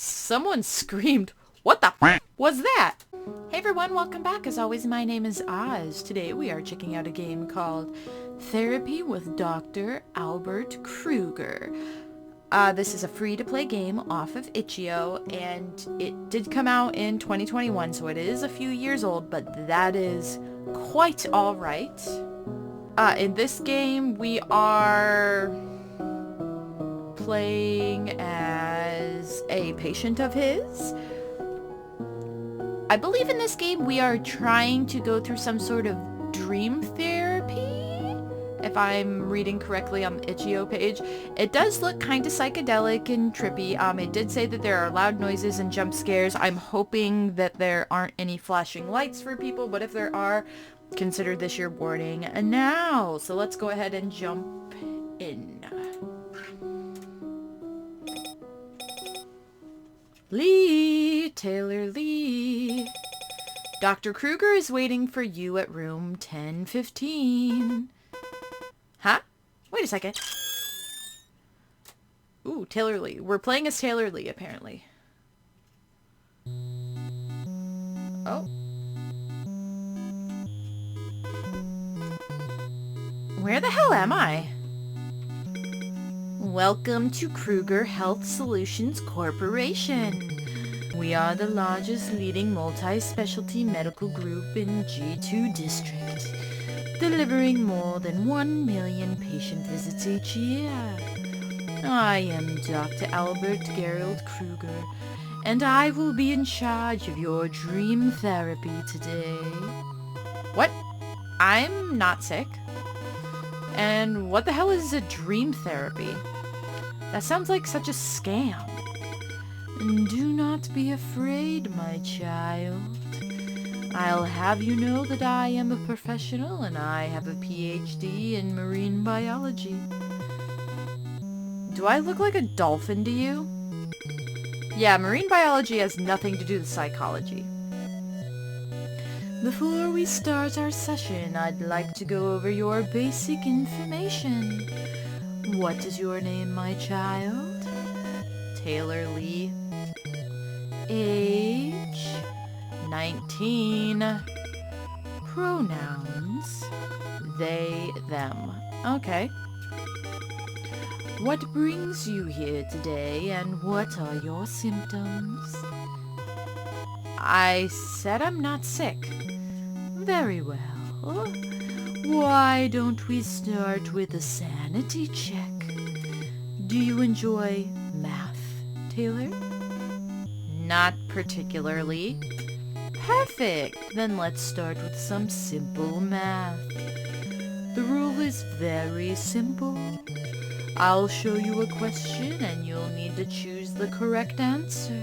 Someone screamed, "What the f was that?" Hey everyone, welcome back. As always, my name is Oz. Today we are checking out a game called Therapy with Dr. Albert Krueger. This is a free-to-play game off of itch.io, and it did come out in 2021, so it is a few years old, but that is quite alright. In this game, we are playing as a patient of his. I believe in this game we are trying to go through some sort of dream therapy, if I'm reading correctly on the itch.io page. It does look kind of psychedelic and trippy. It did say that there are loud noises and jump scares. I'm hoping that there aren't any flashing lights for people, but if there are, consider this your warning now. So let's go ahead and jump in. Taylor Lee. Dr. Krueger is waiting for you at room 1015. Huh? Wait a second. Ooh, Taylor Lee. We're playing as Taylor Lee, apparently. Oh. Where the hell am I? Welcome to Krueger Health Solutions Corporation. We are the largest leading multi-specialty medical group in G2 District, delivering more than 1 million patient visits each year. I am Dr. Albert Krueger, and I will be in charge of your dream therapy today. What? I'm not sick. And what the hell is a dream therapy? That sounds like such a scam. Do not be afraid, my child. I'll have you know that I am a professional and I have a PhD in marine biology. Do I look like a dolphin to you? Yeah, marine biology has nothing to do with psychology. Before we start our session, I'd like to go over your basic information. What is your name, my child? Taylor Lee. Age? 19. Pronouns? They, them. Okay. What brings you here today, and what are your symptoms? I said I'm not sick. Very well. Why don't we start with a sanity check? Do you enjoy math, Taylor? Not particularly. Perfect. Then let's start with some simple math. The rule is very simple. I'll show you a question and you'll need to choose the correct answer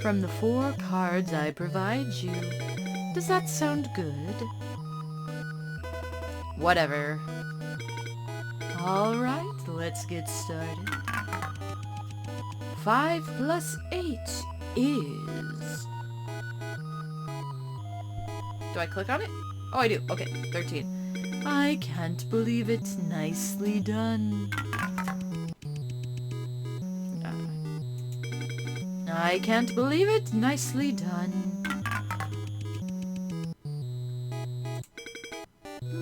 from the 4 cards I provide you. Does that sound good? Whatever. Alright, let's get started. 5 plus 8 is... Do I click on it? Oh, I do. Okay, 13. I can't believe it. Nicely done. I can't believe it. Nicely done.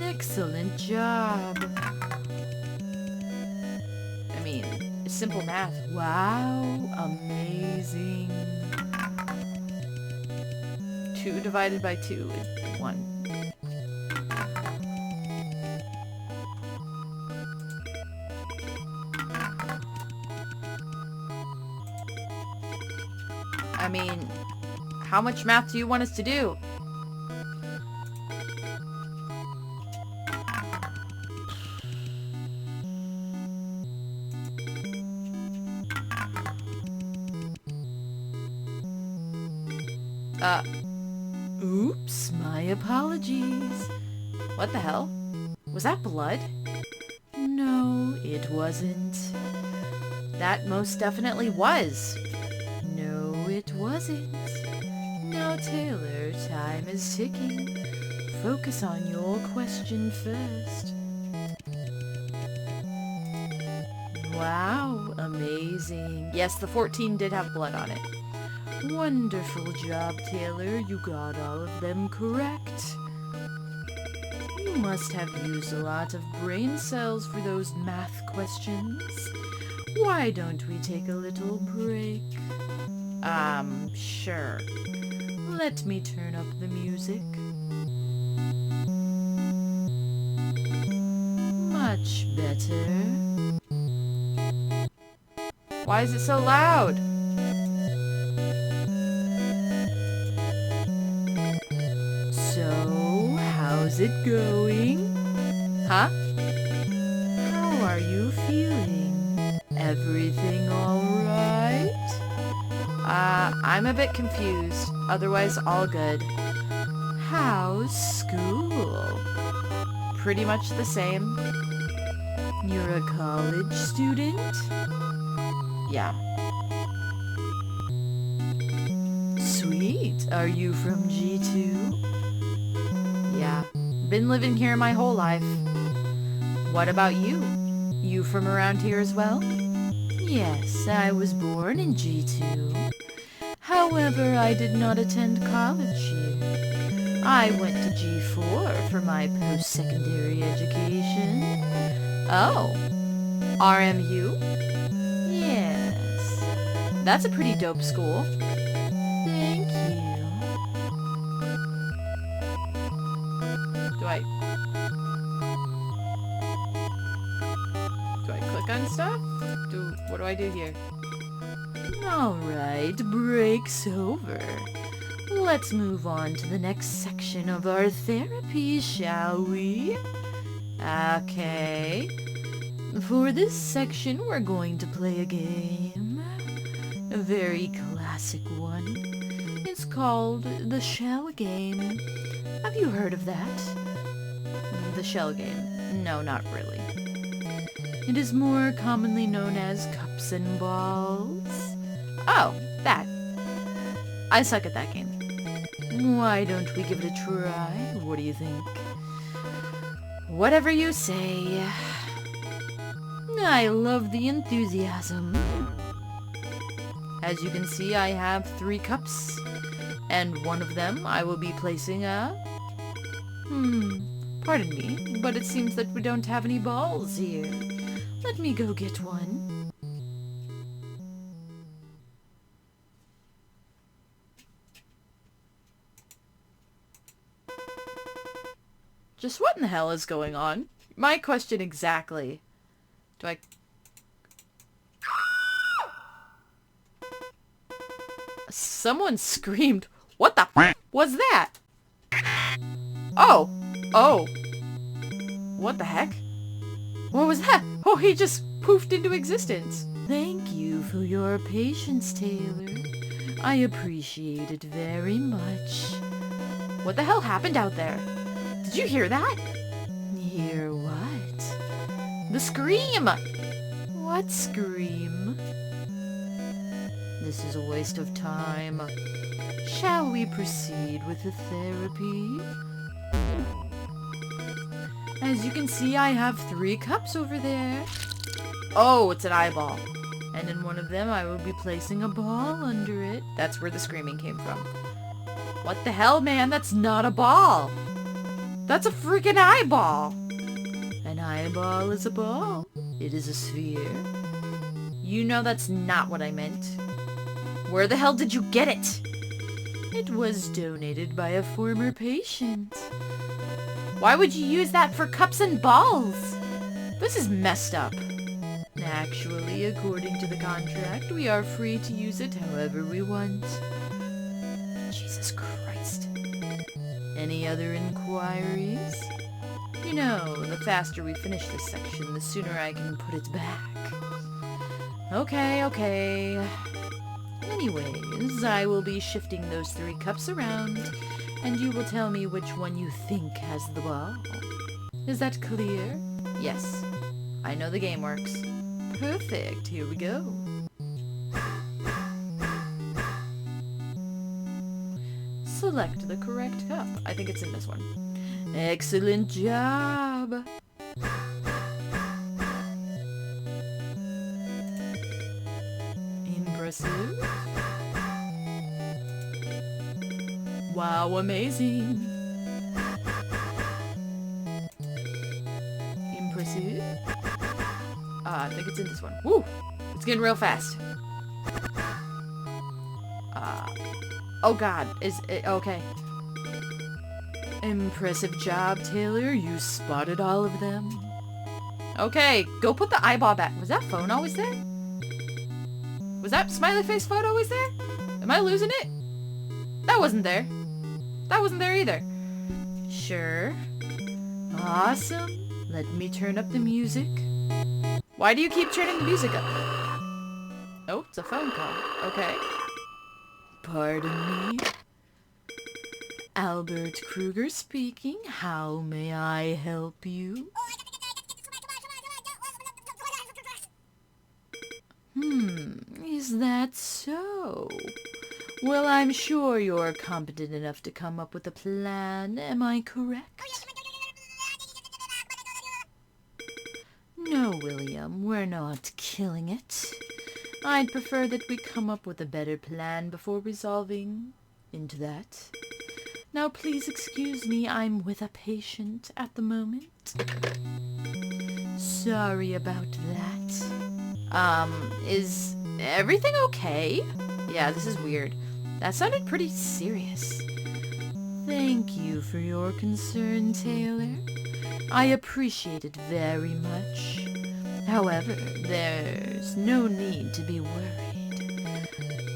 Excellent job. I mean, simple math. Wow, amazing. 2 divided by 2 is 1. I mean, how much math do you want us to do? Oops, my apologies. What the hell? Was that blood? No, it wasn't. That most definitely was. No, it wasn't. Now, Taylor, time is ticking. Focus on your question first. Wow, Amazing. Yes, the 14 did have blood on it. Wonderful job, Taylor. You got all of them correct. You must have used a lot of brain cells for those math questions. Why don't we take a little break? Sure. Let me turn up the music. Much better. Why is it so loud? So, how's it going? Huh? How are you feeling? Everything all right? I'm a bit confused. Otherwise, all good. How's school? Pretty much the same. You're a college student? Yeah. Sweet. Are you from G2? Yeah. Been living here my whole life. What about you? You from around here as well? Yes, I was born in G2. However, I did not attend college here. I went to G4 for my post-secondary education. Oh. RMU? Yes. That's a pretty dope school. Thank you. Do I click on stuff? What do I do here? Alright, break's over. Let's move on to the next section of our therapy, shall we? Okay. For this section, we're going to play a game. A very classic one. It's called the Shell Game. Have you heard of that? The Shell Game. No, not really. It is more commonly known as Cups and Balls. Oh, that. I suck at that game. Why don't we give it a try? What do you think? Whatever you say. I love the enthusiasm. As you can see, I have 3 cups, and one of them I will be placing pardon me, but it seems that we don't have any balls here. Let me go get one. Just what in the hell is going on? My question exactly. Do I... Someone screamed. What the f was that? Oh. Oh. What the heck? What was that? Oh, he just poofed into existence. Thank you for your patience, Taylor. I appreciate it very much. What the hell happened out there? Did you hear that? Hear what? The scream! What scream? This is a waste of time. Shall we proceed with the therapy? As you can see, I have 3 cups over there. Oh, it's an eyeball. And in one of them, I will be placing a ball under it. That's where the screaming came from. What the hell, man? That's not a ball. That's a freaking eyeball. An eyeball is a ball. It is a sphere. You know that's not what I meant. Where the hell did you get it? It was donated by a former patient. Why would you use that for cups and balls? This is messed up. Actually, according to the contract, we are free to use it however we want. Jesus Christ. Any other inquiries? You know, the faster we finish this section, the sooner I can put it back. Okay. Anyways, I will be shifting those 3 cups around, and you will tell me which one you think has the ball. Is that clear? Yes. I know the game works. Perfect. Here we go. Select the correct cup. I think it's in this one. Excellent job. Impressive. Wow, amazing. Impressive. I think it's in this one. Woo! It's getting real fast. Oh god, is it okay? Impressive job, Taylor. You spotted all of them. Okay, go put the eyeball back. Was that phone always there? Was that smiley face photo always there? Am I losing it? That wasn't there. That wasn't there either. Sure. Awesome. Let me turn up the music. Why do you keep turning the music up? Oh, it's a phone call. Okay. Pardon me. Albert Krueger speaking. How may I help you? Is that so? Well, I'm sure you're competent enough to come up with a plan. Am I correct? No, William, we're not killing it. I'd prefer that we come up with a better plan before resolving into that. Now, please excuse me, I'm with a patient at the moment. Sorry about that. Is everything okay? Yeah, this is weird. That sounded pretty serious. Thank you for your concern, Taylor. I appreciate it very much. However, there's no need to be worried.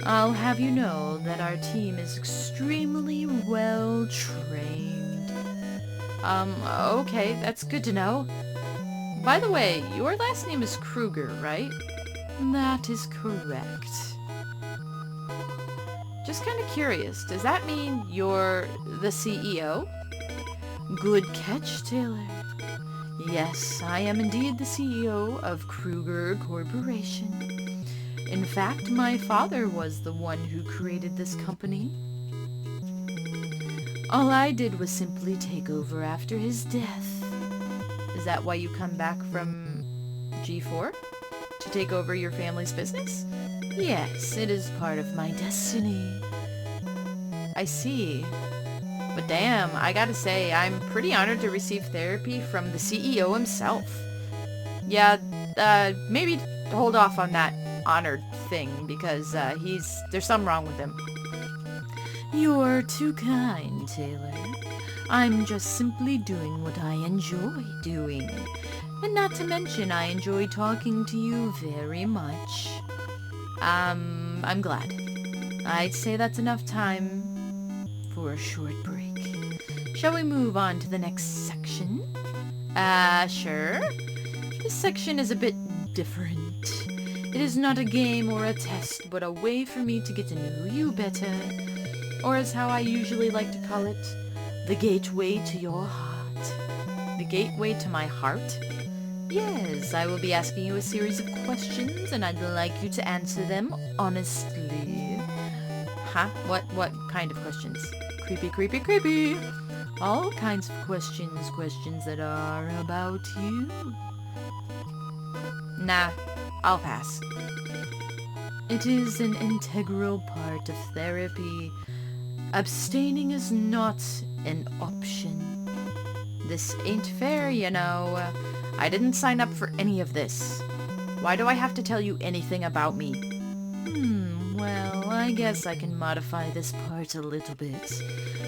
I'll have you know that our team is extremely well trained. Okay, that's good to know. By the way, your last name is Krueger, right? That is correct. Just kind of curious, does that mean you're the CEO? Good catch, Taylor. Yes, I am indeed the CEO of Krueger Corporation. In fact, my father was the one who created this company. All I did was simply take over after his death. Is that why you come back from G4? To take over your family's business? Yes, it is part of my destiny. I see. But damn, I gotta say, I'm pretty honored to receive therapy from the CEO himself. Yeah, maybe hold off on that honored thing, because there's something wrong with him. You're too kind, Taylor. I'm just simply doing what I enjoy doing. And not to mention, I enjoy talking to you very much. I'm glad. I'd say that's enough time for a short break. Shall we move on to the next section? Sure. This section is a bit different. It is not a game or a test, but a way for me to get to know you better. Or as how I usually like to call it, the gateway to your heart. The gateway to my heart? Yes, I will be asking you a series of questions, and I'd like you to answer them honestly. Huh? What kind of questions? Creepy, creepy, creepy. All kinds of questions. Questions that are about you. Nah, I'll pass. It is an integral part of therapy. Abstaining is not an option. This ain't fair, you know. I didn't sign up for any of this. Why do I have to tell you anything about me? Well, I guess I can modify this part a little bit.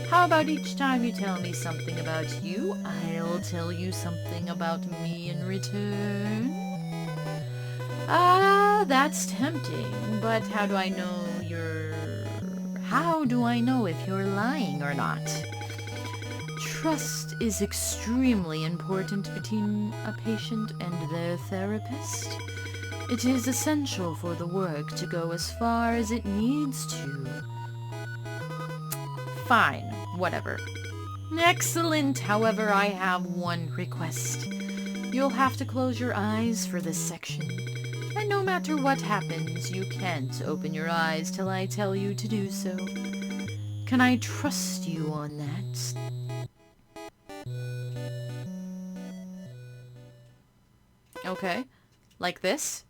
How about each time you tell me something about you, I'll tell you something about me in return? That's tempting, but how do I know if you're lying or not? Trust is extremely important between a patient and their therapist. It is essential for the work to go as far as it needs to. Fine, whatever. Excellent, however, I have one request. You'll have to close your eyes for this section. And no matter what happens, you can't open your eyes till I tell you to do so. Can I trust you on that? Okay. Like this?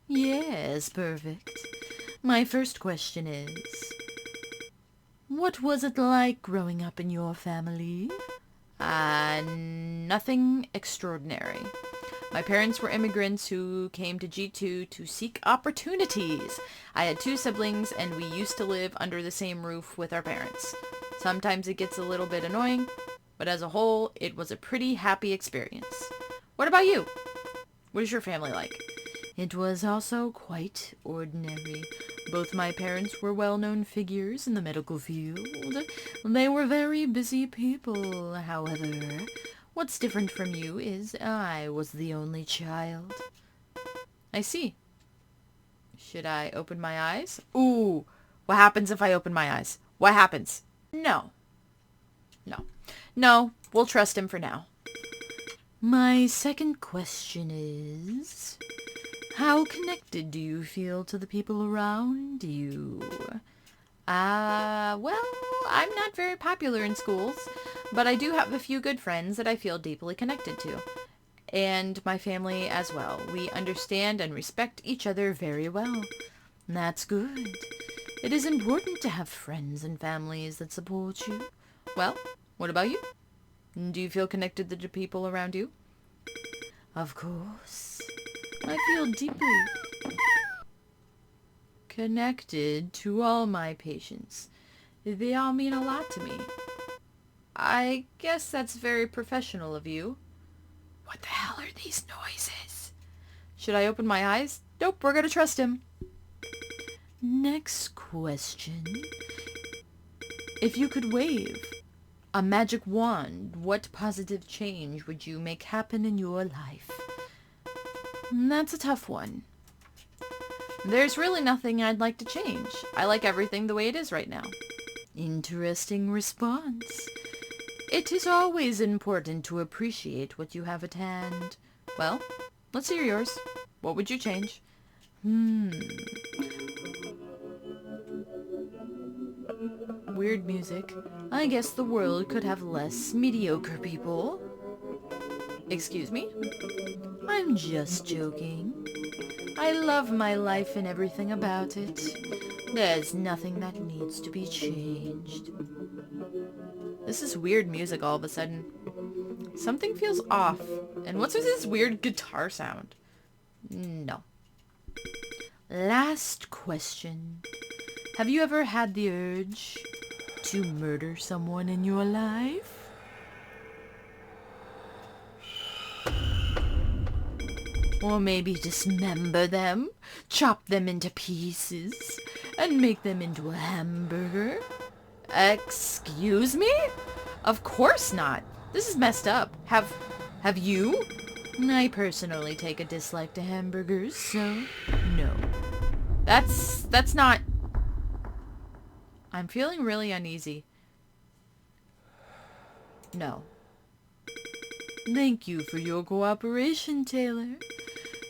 Yes, perfect. My first question is, what was it like growing up in your family? Nothing extraordinary. My parents were immigrants who came to G2 to seek opportunities. I had 2 siblings and we used to live under the same roof with our parents. Sometimes it gets a little bit annoying, but as a whole, it was a pretty happy experience. What about you? What is your family like? It was also quite ordinary. Both my parents were well-known figures in the medical field. They were very busy people, however. What's different from you is I was the only child. I see. Should I open my eyes? Ooh, what happens if I open my eyes? What happens? No. No, we'll trust him for now. My second question is, how connected do you feel to the people around you? Well, I'm not very popular in schools, but I do have a few good friends that I feel deeply connected to. And my family as well. We understand and respect each other very well. That's good. It is important to have friends and families that support you. Well, what about you? Do you feel connected to the people around you? Of course. I feel deeply connected to all my patients. They all mean a lot to me. I guess that's very professional of you. What the hell are these noises? Should I open my eyes? Nope, we're gonna trust him. Next question. If you could wave a magic wand, what positive change would you make happen in your life? That's a tough one. There's really nothing I'd like to change. I like everything the way it is right now. Interesting response. It is always important to appreciate what you have at hand. Well, let's hear yours. What would you change? Weird music. I guess the world could have less mediocre people. Excuse me? I'm just joking. I love my life and everything about it. There's nothing that needs to be changed. This is weird music all of a sudden. Something feels off. And what's with this weird guitar sound? No. Last question. Have you ever had the urge to murder someone in your life? Or maybe dismember them, chop them into pieces, and make them into a hamburger? Excuse me? Of course not. This is messed up. Have you? I personally take a dislike to hamburgers, so no. That's not... I'm feeling really uneasy. No. Thank you for your cooperation, Taylor.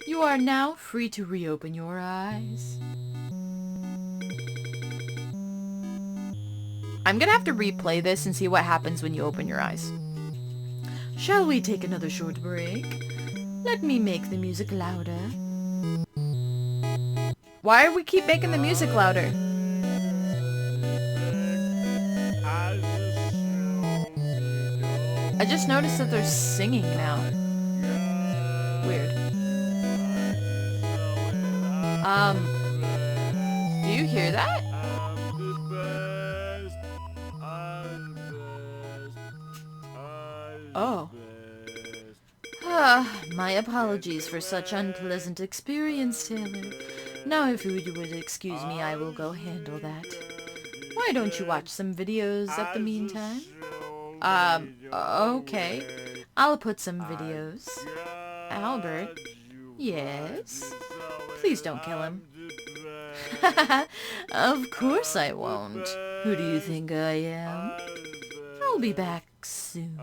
You are now free to reopen your eyes. I'm gonna have to replay this and see what happens when you open your eyes. Shall we take another short break? Let me make the music louder. Why do we keep making the music louder? I just noticed that they're singing now. Weird. Do you hear that? Oh. My apologies for such unpleasant experience, Taylor. Now if you would excuse me, I will go handle that. Why don't you watch some videos at the meantime? Okay. I'll put some videos. Albert? Yes? Please don't kill him. Of course I won't. Who do you think I am? I'll be back soon.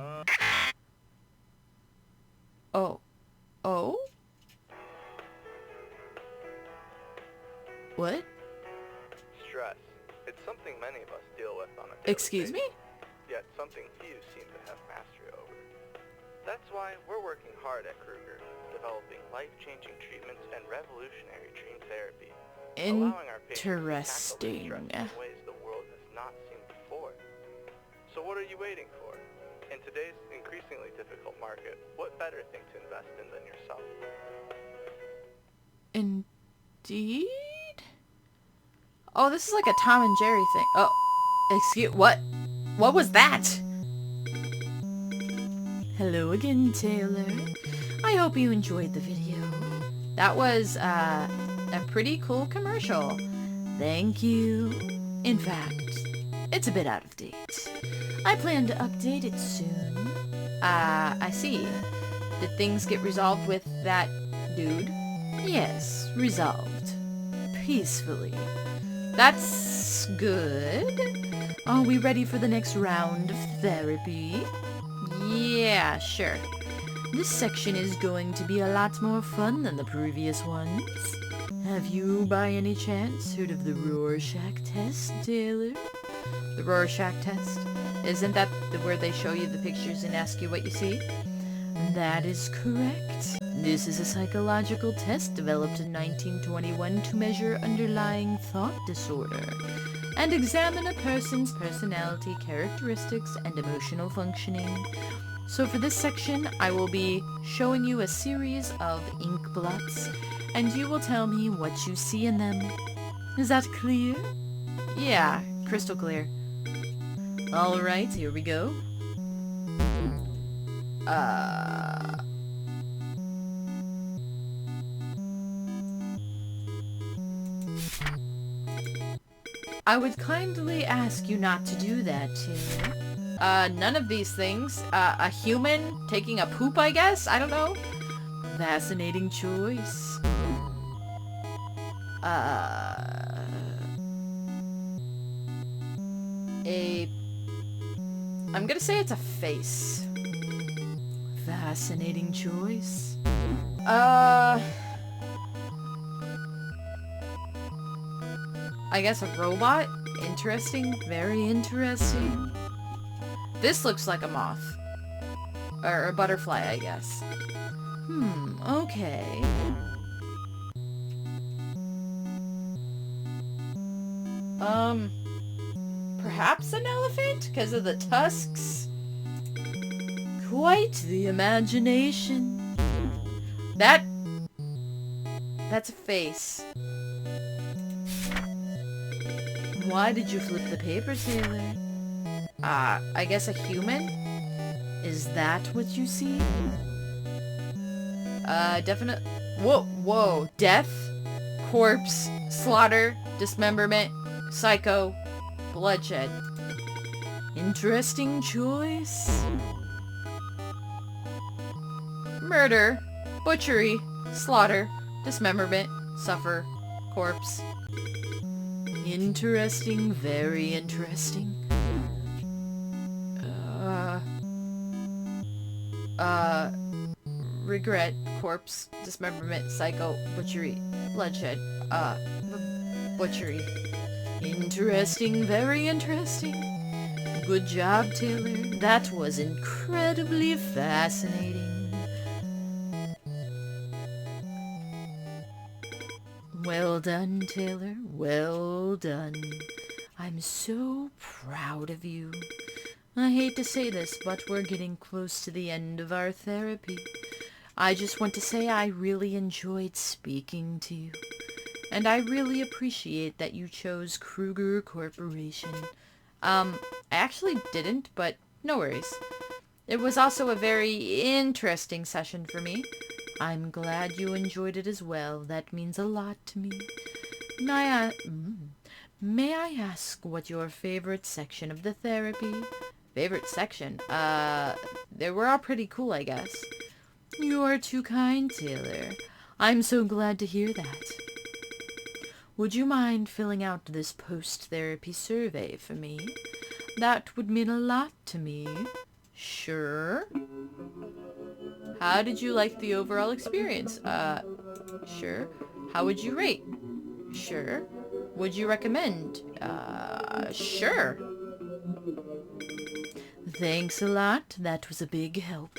Oh. Oh? What? Stress. It's something many of us deal with on a daily Excuse me? Yet something few seem to have mastery over. That's why we're working hard at Krueger, developing life-changing treatments and revolutionary gene therapy. allowing our patients to tackle their stress Interesting. in ways the world has not seen before. So what are you waiting for? In today's increasingly difficult market, what better thing to invest in than yourself? Indeed? Oh, this is like a Tom and Jerry thing. Oh, excuse, what? What was that? Hello again, Taylor. I hope you enjoyed the video. That was, a pretty cool commercial. Thank you. In fact, it's a bit out of date. I plan to update it soon. I see. Did things get resolved with that dude? Yes, resolved. Peacefully. That's good. Are we ready for the next round of therapy? Yeah, sure. This section is going to be a lot more fun than the previous ones. Have you, by any chance, heard of the Rorschach test, Taylor? The Rorschach test? Isn't that where they show you the pictures and ask you what you see? That is correct. This is a psychological test developed in 1921 to measure underlying thought disorder and examine a person's personality characteristics and emotional functioning. So for this section, I will be showing you a series of ink blots, and you will tell me what you see in them. Is that clear? Yeah, crystal clear. Alright, here we go. I would kindly ask you not to do that, Taylor. None of these things. A human taking a poop, I guess? I don't know. Fascinating choice. I'm gonna say it's a face. Fascinating choice. I guess a robot? Interesting. Very interesting. This looks like a moth. Or a butterfly, I guess. Okay. Perhaps an elephant? Because of the tusks? Quite the imagination. That's a face. Why did you flip the paper, Taylor? I guess a human? Is that what you see? Definite... Whoa. Death, corpse, slaughter, dismemberment, psycho, bloodshed. Interesting choice. Murder, butchery, slaughter, dismemberment, suffer, corpse. Interesting, very interesting. Regret, corpse, dismemberment, psycho, butchery, bloodshed, butchery. Interesting, very interesting. Good job, Taylor. That was incredibly fascinating. Well done, Taylor. Well done. I'm so proud of you. I hate to say this, but we're getting close to the end of our therapy. I just want to say I really enjoyed speaking to you. And I really appreciate that you chose Krueger Corporation. I actually didn't, but no worries. It was also a very interesting session for me. I'm glad you enjoyed it as well. That means a lot to me. May I ask what your favorite section of the therapy? Favorite section? They were all pretty cool, I guess. You're too kind, Taylor. I'm so glad to hear that. Would you mind filling out this post-therapy survey for me? That would mean a lot to me. Sure. How did you like the overall experience? Sure. How would you rate? Sure. Would you recommend? Sure. Thanks a lot. That was a big help.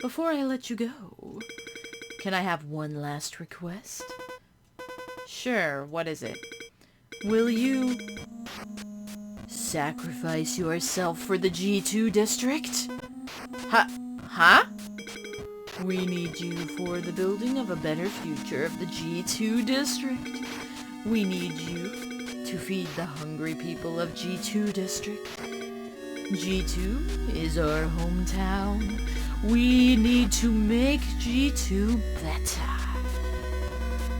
Before I let you go, can I have one last request? Sure, what is it? Will you sacrifice yourself for the G2 district? Huh? We need you for the building of a better future of the G2 district. We need you to feed the hungry people of G2 district. G2 is our hometown. We need to make G2 better.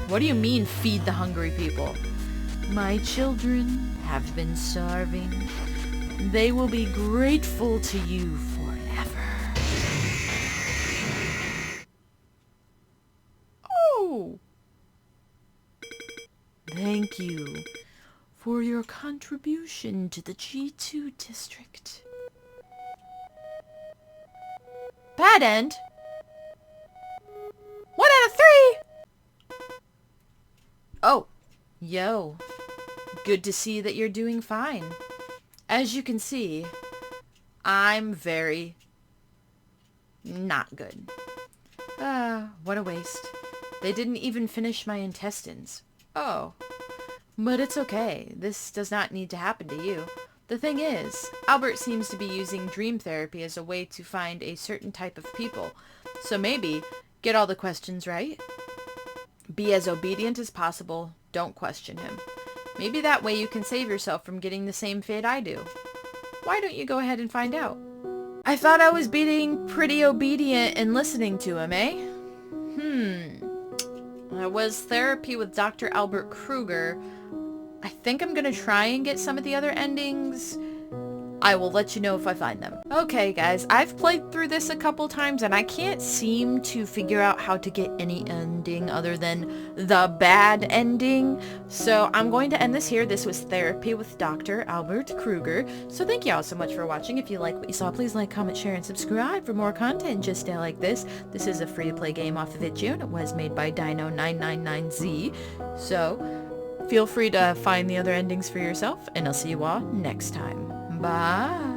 What do you mean, feed the hungry people? My children have been starving. They will be grateful to you forever. Oh! Thank you for your contribution to the G2 district. Bad end? 1 out of 3! Oh, yo. Good to see that you're doing fine. As you can see, I'm very not good. What a waste. They didn't even finish my intestines. Oh. But it's okay. This does not need to happen to you. The thing is, Albert seems to be using dream therapy as a way to find a certain type of people. So maybe, get all the questions right. Be as obedient as possible. Don't question him. Maybe that way you can save yourself from getting the same fate I do. Why don't you go ahead and find out? I thought I was being pretty obedient and listening to him, eh? That was therapy with Dr. Albert Krueger. I think I'm gonna try and get some of the other endings. I will let you know if I find them. Okay, guys, I've played through this a couple times and I can't seem to figure out how to get any ending other than the bad ending. So I'm going to end this here. This was Therapy with Dr. Albert Krueger. So thank you all so much for watching. If you like what you saw, please like, comment, share, and subscribe for more content just like this. This is a free-to-play game off of itch.io and it was made by Dino999Z. So feel free to find the other endings for yourself and I'll see you all next time. Bye.